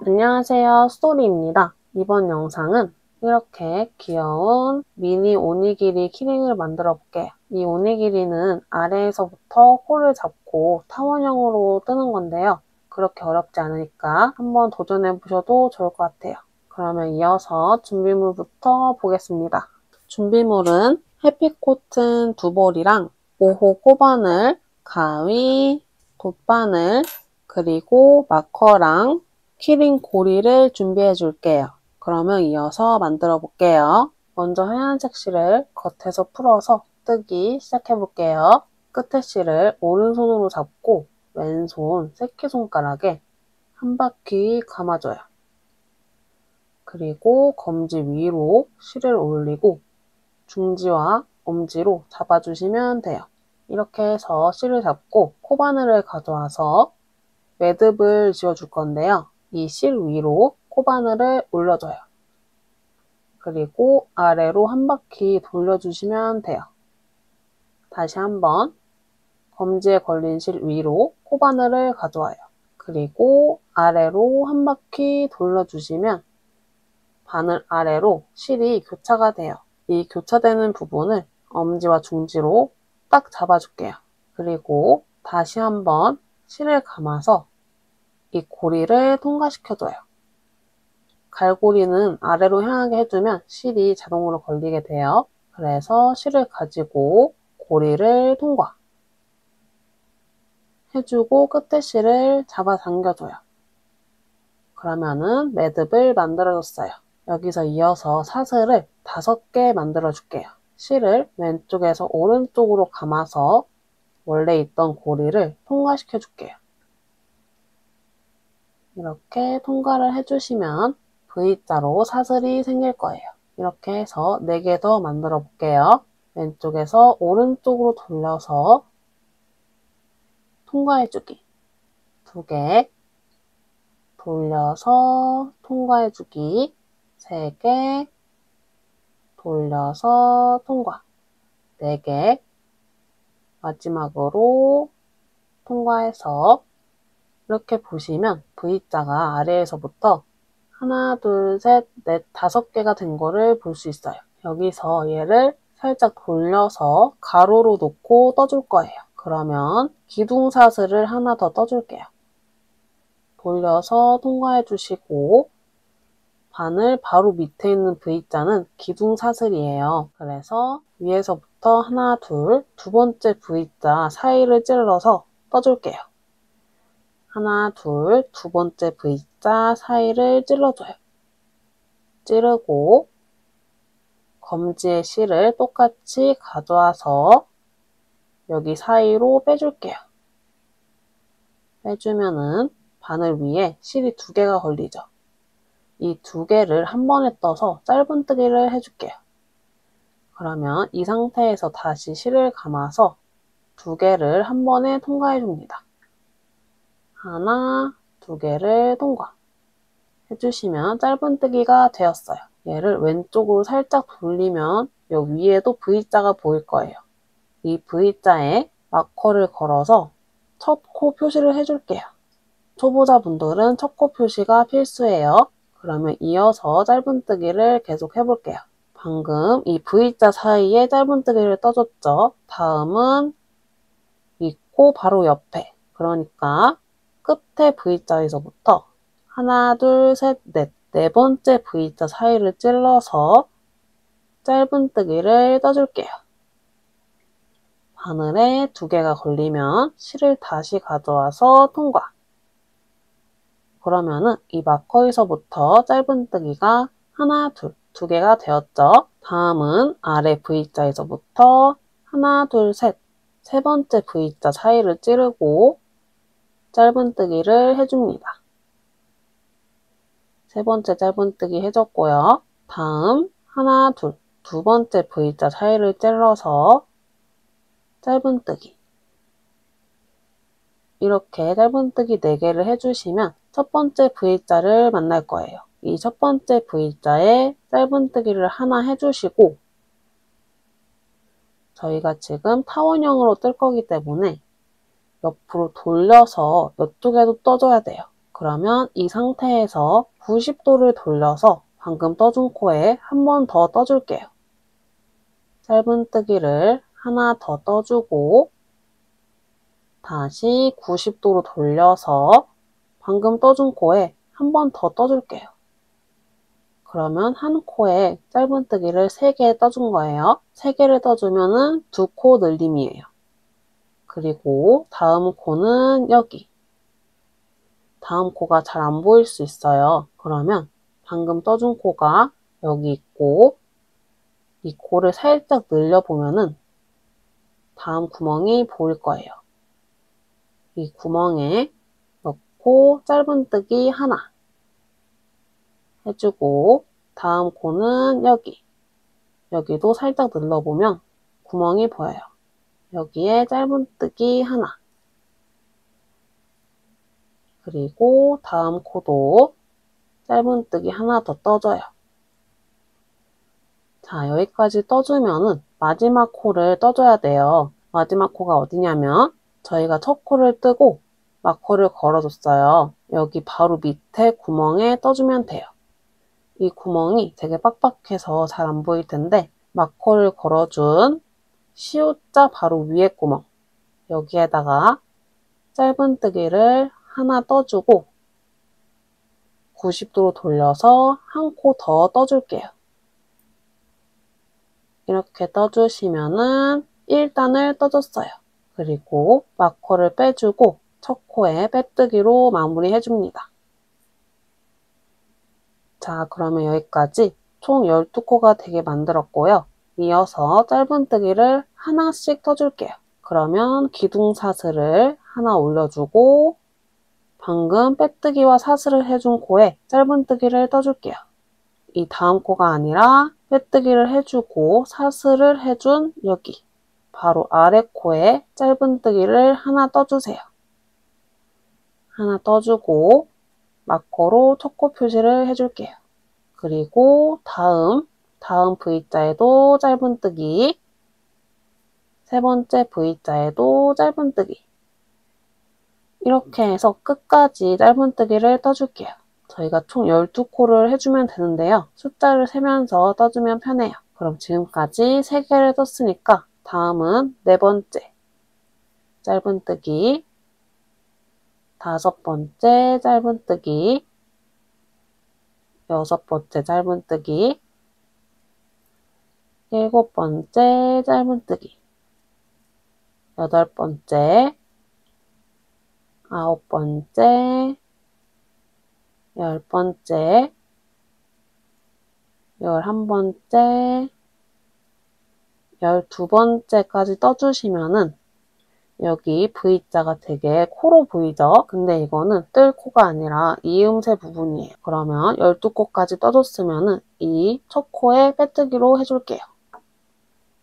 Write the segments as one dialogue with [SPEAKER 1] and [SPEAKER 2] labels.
[SPEAKER 1] 안녕하세요, 스토리입니다. 이번 영상은 이렇게 귀여운 미니 오니기리 키링을 만들어 볼게요. 이 오니기리는 아래에서부터 코를 잡고 타원형으로 뜨는 건데요. 그렇게 어렵지 않으니까 한번 도전해 보셔도 좋을 것 같아요. 그러면 이어서 준비물부터 보겠습니다. 준비물은 해피코튼 2볼이랑 5호 코바늘, 가위, 돗바늘, 그리고 마커랑 키링 고리를 준비해 줄게요. 그러면 이어서 만들어 볼게요. 먼저 하얀색 실을 겉에서 풀어서 뜨기 시작해 볼게요. 끝에 실을 오른손으로 잡고 왼손 새끼손가락에 한 바퀴 감아줘요. 그리고 검지 위로 실을 올리고 중지와 엄지로 잡아주시면 돼요. 이렇게 해서 실을 잡고 코바늘을 가져와서 매듭을 지어줄 건데요. 이 실 위로 코바늘을 올려줘요. 그리고 아래로 한 바퀴 돌려주시면 돼요. 다시 한번 검지에 걸린 실 위로 코바늘을 가져와요. 그리고 아래로 한 바퀴 돌려주시면 바늘 아래로 실이 교차가 돼요. 이 교차되는 부분을 엄지와 중지로 딱 잡아줄게요. 그리고 다시 한번 실을 감아서 이 고리를 통과시켜줘요. 갈고리는 아래로 향하게 해주면 실이 자동으로 걸리게 돼요. 그래서 실을 가지고 고리를 통과 해주고 끝에 실을 잡아당겨줘요. 그러면은 매듭을 만들어줬어요. 여기서 이어서 사슬을 5개 만들어줄게요. 실을 왼쪽에서 오른쪽으로 감아서 원래 있던 고리를 통과시켜줄게요. 이렇게 통과를 해주시면 V자로 사슬이 생길 거예요. 이렇게 해서 4개 더 만들어 볼게요. 왼쪽에서 오른쪽으로 돌려서 통과해주기 2개, 돌려서 통과해주기 3개, 돌려서 통과 4개, 마지막으로 통과해서 이렇게 보시면 V자가 아래에서부터 하나, 둘, 셋, 넷, 5개가 된 거를 볼 수 있어요. 여기서 얘를 살짝 돌려서 가로로 놓고 떠줄 거예요. 그러면 기둥사슬을 하나 더 떠줄게요. 돌려서 통과해 주시고 바늘 바로 밑에 있는 V자는 기둥사슬이에요. 그래서 위에서부터 하나, 둘, 2번째 V자 사이를 찔러서 떠줄게요. 하나, 둘, 2번째 V자 사이를 찔러줘요. 찌르고 검지의 실을 똑같이 가져와서 여기 사이로 빼줄게요. 빼주면은 바늘 위에 실이 2개가 걸리죠. 이 2개를 한 번에 떠서 짧은뜨기를 해줄게요. 그러면 이 상태에서 다시 실을 감아서 2개를 한 번에 통과해줍니다. 하나, 2개를 통과 해주시면 짧은뜨기가 되었어요. 얘를 왼쪽으로 살짝 돌리면 여기 위에도 V자가 보일 거예요. 이 V자에 마커를 걸어서 첫 코 표시를 해줄게요. 초보자분들은 첫 코 표시가 필수예요. 그러면 이어서 짧은뜨기를 계속 해볼게요. 방금 이 V자 사이에 짧은뜨기를 떠줬죠. 다음은 이 코 바로 옆에, 그러니까 끝에 V자에서부터 하나, 둘, 셋, 넷, 4번째 V자 사이를 찔러서 짧은뜨기를 떠줄게요. 바늘에 2개가 걸리면 실을 다시 가져와서 통과. 그러면은 이 마커에서부터 짧은뜨기가 하나, 둘, 2개가 되었죠. 다음은 아래 V자에서부터 하나, 둘, 셋, 3번째 V자 사이를 찌르고 짧은뜨기를 해줍니다. 3번째 짧은뜨기 해줬고요. 다음 하나, 둘, 2번째 V자 사이를 찔러서 짧은뜨기. 이렇게 짧은뜨기 4개를 해주시면 첫 번째 V자를 만날 거예요. 이 첫 번째 V자에 짧은뜨기를 하나 해주시고 저희가 지금 타원형으로 뜰 거기 때문에 옆으로 돌려서 이쪽에도 떠줘야 돼요. 그러면 이 상태에서 90도를 돌려서 방금 떠준 코에 한 번 더 떠줄게요. 짧은뜨기를 하나 더 떠주고 다시 90도로 돌려서 방금 떠준 코에 한 번 더 떠줄게요. 그러면 한 코에 짧은뜨기를 3개 떠준 거예요. 3개를 떠주면 2코 늘림이에요. 그리고 다음 코는 여기. 다음 코가 잘 안 보일 수 있어요. 그러면 방금 떠준 코가 여기 있고 이 코를 살짝 늘려보면은 다음 구멍이 보일 거예요. 이 구멍에 넣고 짧은뜨기 하나 해주고 다음 코는 여기. 여기도 살짝 눌러보면 구멍이 보여요. 여기에 짧은뜨기 하나. 그리고 다음 코도 짧은뜨기 하나 더 떠줘요. 자, 여기까지 떠주면은 마지막 코를 떠줘야 돼요. 마지막 코가 어디냐면 저희가 첫 코를 뜨고 마커를 걸어줬어요. 여기 바로 밑에 구멍에 떠주면 돼요. 이 구멍이 되게 빡빡해서 잘 안 보일 텐데 마커를 걸어준 C자 바로 위에 구멍 여기에다가 짧은뜨기를 하나 떠주고 90도로 돌려서 한 코 더 떠줄게요. 이렇게 떠주시면은 1단을 떠줬어요. 그리고 마커를 빼주고 첫 코에 빼뜨기로 마무리 해줍니다. 자, 그러면 여기까지 총 12코가 되게 만들었고요. 이어서 짧은뜨기를 하나씩 떠줄게요. 그러면 기둥사슬을 하나 올려주고 방금 빼뜨기와 사슬을 해준 코에 짧은뜨기를 떠줄게요. 이 다음 코가 아니라 빼뜨기를 해주고 사슬을 해준 여기 바로 아래 코에 짧은뜨기를 하나 떠주세요. 하나 떠주고 마커로 첫 코 표시를 해줄게요. 그리고 다음 V자에도 짧은뜨기, 세 번째 V자에도 짧은뜨기. 이렇게 해서 끝까지 짧은뜨기를 떠줄게요. 저희가 총 12코를 해주면 되는데요. 숫자를 세면서 떠주면 편해요. 그럼 지금까지 3개를 떴으니까 다음은 4번째 짧은뜨기, 5번째 짧은뜨기, 6번째 짧은뜨기, 7번째 짧은뜨기, 8번째, 9번째, 10번째, 11번째, 12번째까지 떠주시면은 여기 V자가 되게 코로 보이죠? 근데 이거는 뜰 코가 아니라 이음새 부분이에요. 그러면 12코까지 떠줬으면은 이 첫 코에 빼뜨기로 해줄게요.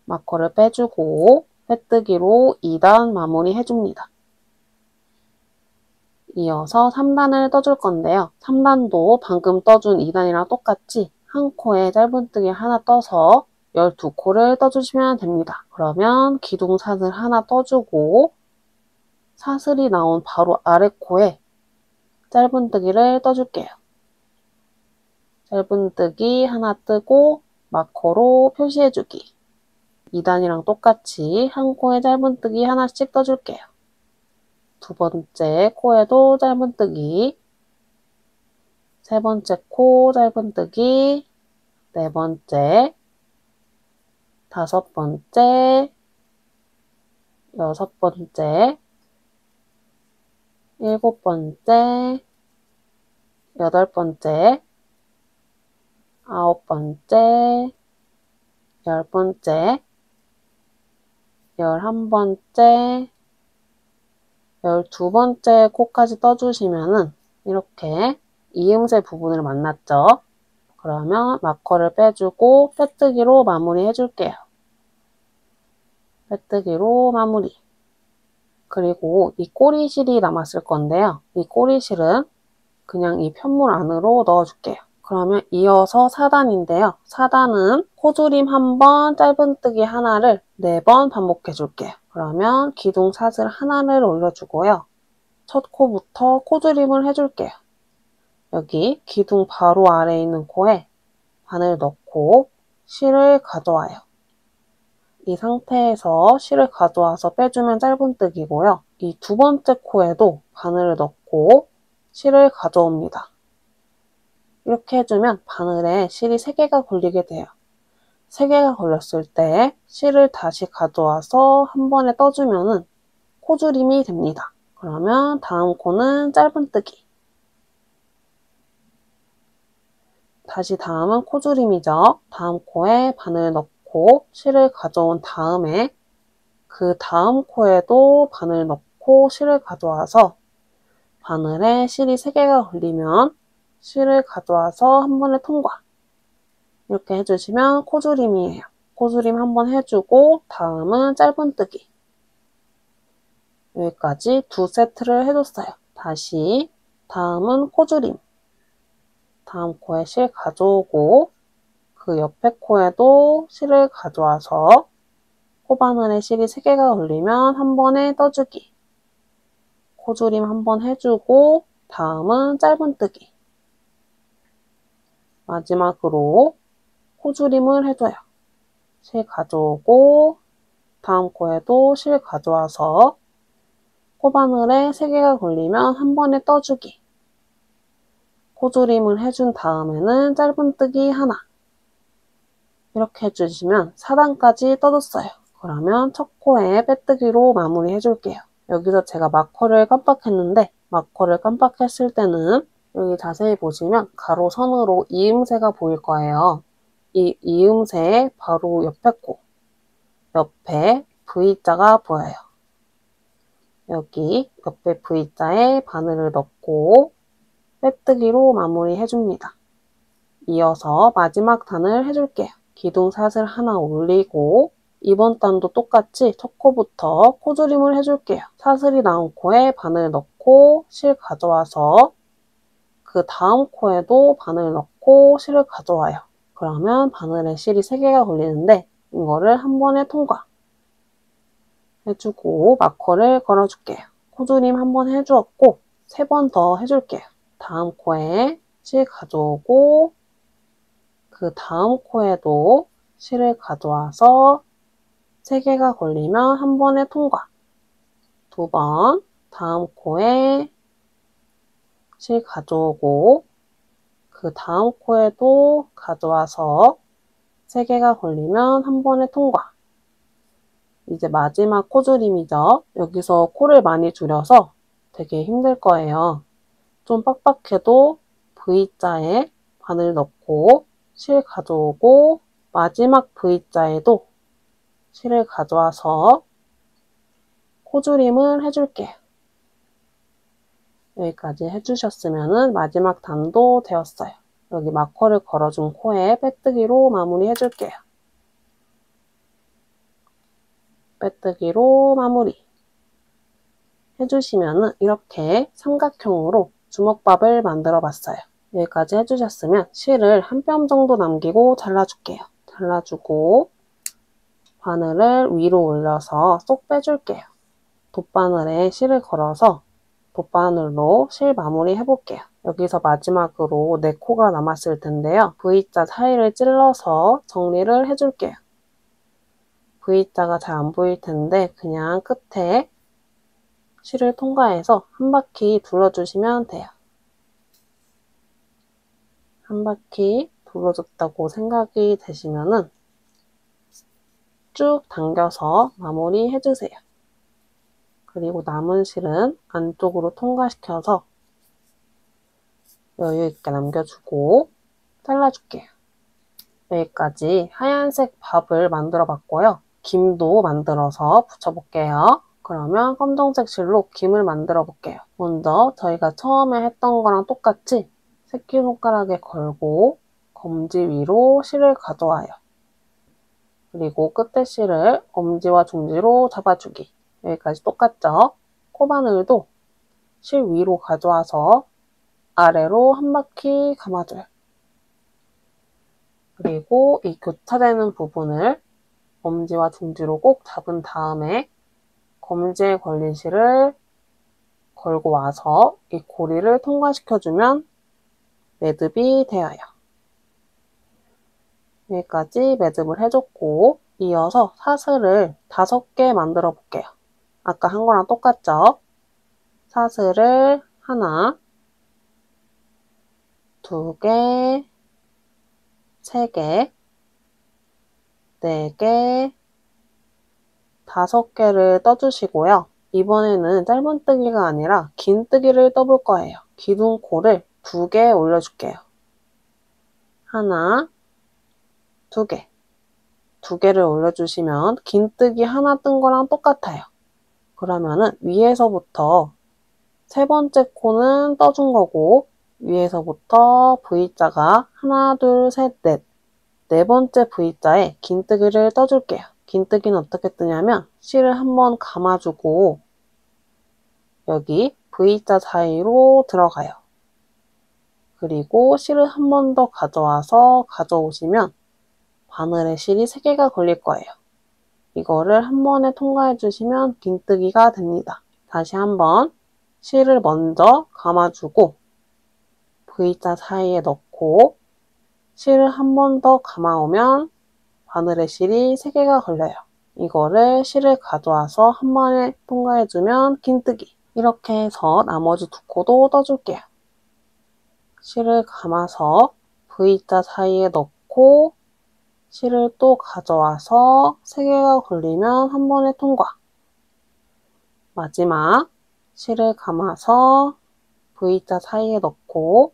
[SPEAKER 1] 마커를 빼주고 빼뜨기로 2단 마무리 해줍니다. 이어서 3단을 떠줄 건데요. 3단도 방금 떠준 2단이랑 똑같이 한 코에 짧은뜨기 하나 떠서 12코를 떠주시면 됩니다. 그러면 기둥사슬 하나 떠주고 사슬이 나온 바로 아래 코에 짧은뜨기를 떠줄게요. 짧은뜨기 하나 뜨고 마커로 표시해주기. 2단이랑 똑같이 한 코에 짧은뜨기 하나씩 떠줄게요. 두 번째 코에도 짧은뜨기, 세 번째 코 짧은뜨기, 네 번째, 5번째, 6번째, 7번째, 8번째, 9번째, 10번째, 11번째, 12번째 코까지 떠주시면은 이렇게 이음새 부분을 만났죠. 그러면 마커를 빼주고 빼뜨기로 마무리 해줄게요. 빼뜨기로 마무리. 그리고 이 꼬리실이 남았을 건데요. 이 꼬리실은 그냥 이 편물 안으로 넣어줄게요. 그러면 이어서 4단인데요. 4단은 코줄임 1번, 짧은뜨기 하나를 4번 반복해줄게요. 그러면 기둥사슬 하나를 올려주고요. 첫 코부터 코줄임을 해줄게요. 여기 기둥 바로 아래에 있는 코에 바늘 넣고 실을 가져와요. 이 상태에서 실을 가져와서 빼주면 짧은뜨기고요. 이 두 번째 코에도 바늘을 넣고 실을 가져옵니다. 이렇게 해주면 바늘에 실이 3개가 걸리게 돼요. 3개가 걸렸을 때 실을 다시 가져와서 한 번에 떠주면 코줄임이 됩니다. 그러면 다음 코는 짧은뜨기. 다시 다음은 코줄임이죠. 다음 코에 바늘 넣고 실을 가져온 다음에 그 다음 코에도 바늘 넣고 실을 가져와서 바늘에 실이 3개가 걸리면 실을 가져와서 한 번에 통과. 이렇게 해주시면 코줄임이에요. 코줄임 한번 해주고 다음은 짧은뜨기. 여기까지 2세트를 해줬어요. 다시 다음은 코줄임. 다음 코에 실 가져오고 그 옆에 코에도 실을 가져와서 코바늘에 실이 3개가 걸리면 한 번에 떠주기. 코줄임 한번 해주고 다음은 짧은뜨기. 마지막으로 코줄임을 해줘요. 실 가져오고 다음 코에도 실 가져와서 코바늘에 3개가 걸리면 한 번에 떠주기. 코줄임을 해준 다음에는 짧은뜨기 하나. 이렇게 해주시면 4단까지 떠줬어요. 그러면 첫 코에 빼뜨기로 마무리 해줄게요. 여기서 제가 마커를 깜빡했는데 마커를 깜빡했을 때는 여기 자세히 보시면 가로선으로 이음새가 보일 거예요. 이 이음새의 바로 옆에 코, 옆에 V자가 보여요. 여기 옆에 V자에 바늘을 넣고 빼뜨기로 마무리 해줍니다. 이어서 마지막 단을 해줄게요. 기둥사슬 하나 올리고 이번 단도 똑같이 첫 코부터 코줄임을 해줄게요. 사슬이 나온 코에 바늘 넣고 실 가져와서 그 다음 코에도 바늘 넣고 실을 가져와요. 그러면 바늘에 실이 3개가 걸리는데 이거를 한 번에 통과 해주고 마커를 걸어줄게요. 코줄임 한 번 해주었고 3번 더 해줄게요. 다음 코에 실 가져오고 그 다음 코에도 실을 가져와서 3개가 걸리면 한 번에 통과. 2번 다음 코에 실 가져오고 그 다음 코에도 가져와서 3개가 걸리면 한 번에 통과. 이제 마지막 코줄임이죠. 여기서 코를 많이 줄여서 되게 힘들 거예요. 좀 빡빡해도 V자에 바늘 넣고 실 가져오고 마지막 V자에도 실을 가져와서 코줄임을 해줄게요. 여기까지 해주셨으면 마지막 단도 되었어요. 여기 마커를 걸어준 코에 빼뜨기로 마무리 해줄게요. 빼뜨기로 마무리 해주시면 이렇게 삼각형으로 주먹밥을 만들어 봤어요. 여기까지 해주셨으면 실을 한 뼘 정도 남기고 잘라줄게요. 잘라주고 바늘을 위로 올려서 쏙 빼줄게요. 돗바늘에 실을 걸어서 돗바늘로 실 마무리 해볼게요. 여기서 마지막으로 4코가 남았을 텐데요. V자 사이를 찔러서 정리를 해줄게요. V자가 잘 안 보일 텐데 그냥 끝에 실을 통과해서 한 바퀴 둘러주시면 돼요. 한 바퀴 둘러줬다고 생각이 되시면은 쭉 당겨서 마무리 해주세요. 그리고 남은 실은 안쪽으로 통과시켜서 여유 있게 남겨주고 잘라줄게요. 여기까지 하얀색 밥을 만들어 봤고요. 김도 만들어서 붙여볼게요. 그러면 검정색 실로 김을 만들어 볼게요. 먼저 저희가 처음에 했던 거랑 똑같이 새끼손가락에 걸고 검지 위로 실을 가져와요. 그리고 끝에 실을 엄지와 중지로 잡아주기. 여기까지 똑같죠? 코바늘도 실 위로 가져와서 아래로 한 바퀴 감아줘요. 그리고 이 교차되는 부분을 엄지와 중지로 꼭 잡은 다음에 검지에 걸린 실을 걸고 와서 이 고리를 통과시켜주면 매듭이 되어요. 여기까지 매듭을 해줬고 이어서 사슬을 5개 만들어 볼게요. 아까 한 거랑 똑같죠? 사슬을 하나, 2개, 3개, 4개, 5개를 떠주시고요. 이번에는 짧은뜨기가 아니라 긴뜨기를 떠볼 거예요. 기둥코를 2개 올려줄게요. 하나, 2개. 2개를 올려주시면 긴뜨기 하나 뜬 거랑 똑같아요. 그러면은 위에서부터 3번째 코는 떠준 거고 위에서부터 V자가 하나, 둘, 셋, 넷 4번째 V자에 긴뜨기를 떠줄게요. 긴뜨기는 어떻게 뜨냐면 실을 한번 감아주고 여기 V자 사이로 들어가요. 그리고 실을 한 번 더 가져오시면 바늘에 실이 3개가 걸릴 거예요. 이거를 한 번에 통과해 주시면 긴뜨기가 됩니다. 다시 한번 실을 먼저 감아주고 V자 사이에 넣고 실을 한 번 더 감아오면 바늘에 실이 3개가 걸려요. 이거를 실을 가져와서 한 번에 통과해주면 긴뜨기. 이렇게 해서 나머지 2코도 떠줄게요. 실을 감아서 V자 사이에 넣고 실을 또 가져와서 3개가 걸리면 한 번에 통과. 마지막 실을 감아서 V자 사이에 넣고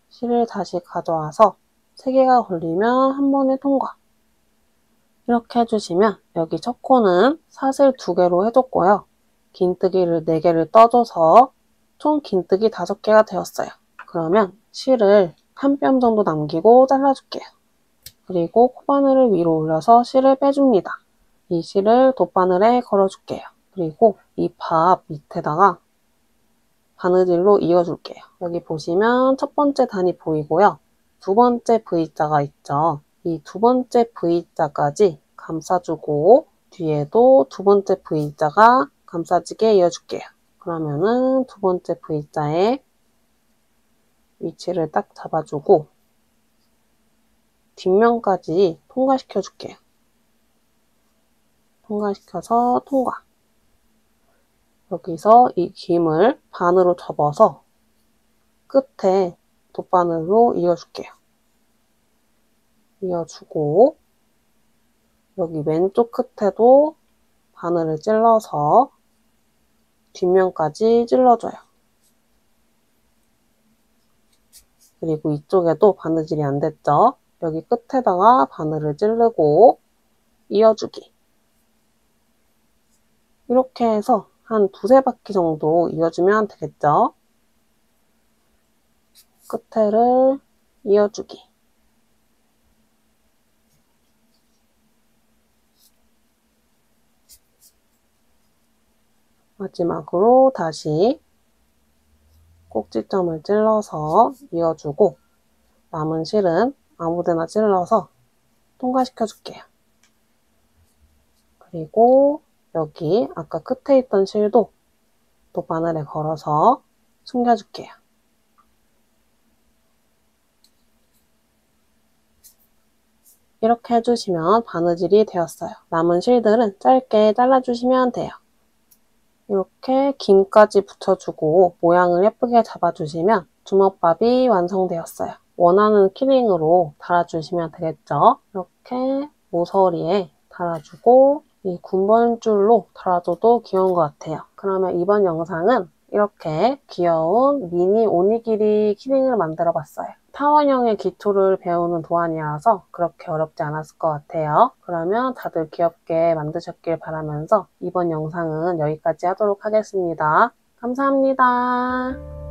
[SPEAKER 1] 실을 다시 가져와서 3개가 걸리면 한 번에 통과. 이렇게 해주시면 여기 첫 코는 사슬 2개로 해줬고요. 긴뜨기를 4개를 떠줘서 총 긴뜨기 5개가 되었어요. 그러면 실을 한 뼘 정도 남기고 잘라줄게요. 그리고 코바늘을 위로 올려서 실을 빼줍니다. 이 실을 돗바늘에 걸어줄게요. 그리고 이 밥 밑에다가 바느질로 이어줄게요. 여기 보시면 첫 번째 단이 보이고요. 2번째 V자가 있죠. 이 2번째 V자까지 감싸주고 뒤에도 2번째 V자가 감싸지게 이어줄게요. 그러면은 2번째 V자에 위치를 딱 잡아주고 뒷면까지 통과시켜 줄게요. 통과시켜서 통과. 여기서 이 김을 반으로 접어서 끝에 돗바늘로 이어줄게요. 이어주고 여기 왼쪽 끝에도 바늘을 찔러서 뒷면까지 찔러줘요. 그리고 이쪽에도 바느질이 안 됐죠? 여기 끝에다가 바늘을 찌르고 이어주기. 이렇게 해서 한 2-3바퀴 정도 이어주면 되겠죠? 끝에를 이어주기. 마지막으로 다시 꼭지점을 찔러서 이어주고 남은 실은 아무데나 찔러서 통과시켜 줄게요. 그리고 여기 아까 끝에 있던 실도 또 바늘에 걸어서 숨겨줄게요. 이렇게 해주시면 바느질이 되었어요. 남은 실들은 짧게 잘라주시면 돼요. 이렇게 김까지 붙여주고 모양을 예쁘게 잡아주시면 주먹밥이 완성되었어요. 원하는 키링으로 달아주시면 되겠죠. 이렇게 모서리에 달아주고 이 군번줄로 달아줘도 귀여운 것 같아요. 그러면 이번 영상은 이렇게 귀여운 미니 오니기리 키링을 만들어 봤어요. 타원형의 기초를 배우는 도안이라서 그렇게 어렵지 않았을 것 같아요. 그러면 다들 귀엽게 만드셨길 바라면서 이번 영상은 여기까지 하도록 하겠습니다. 감사합니다.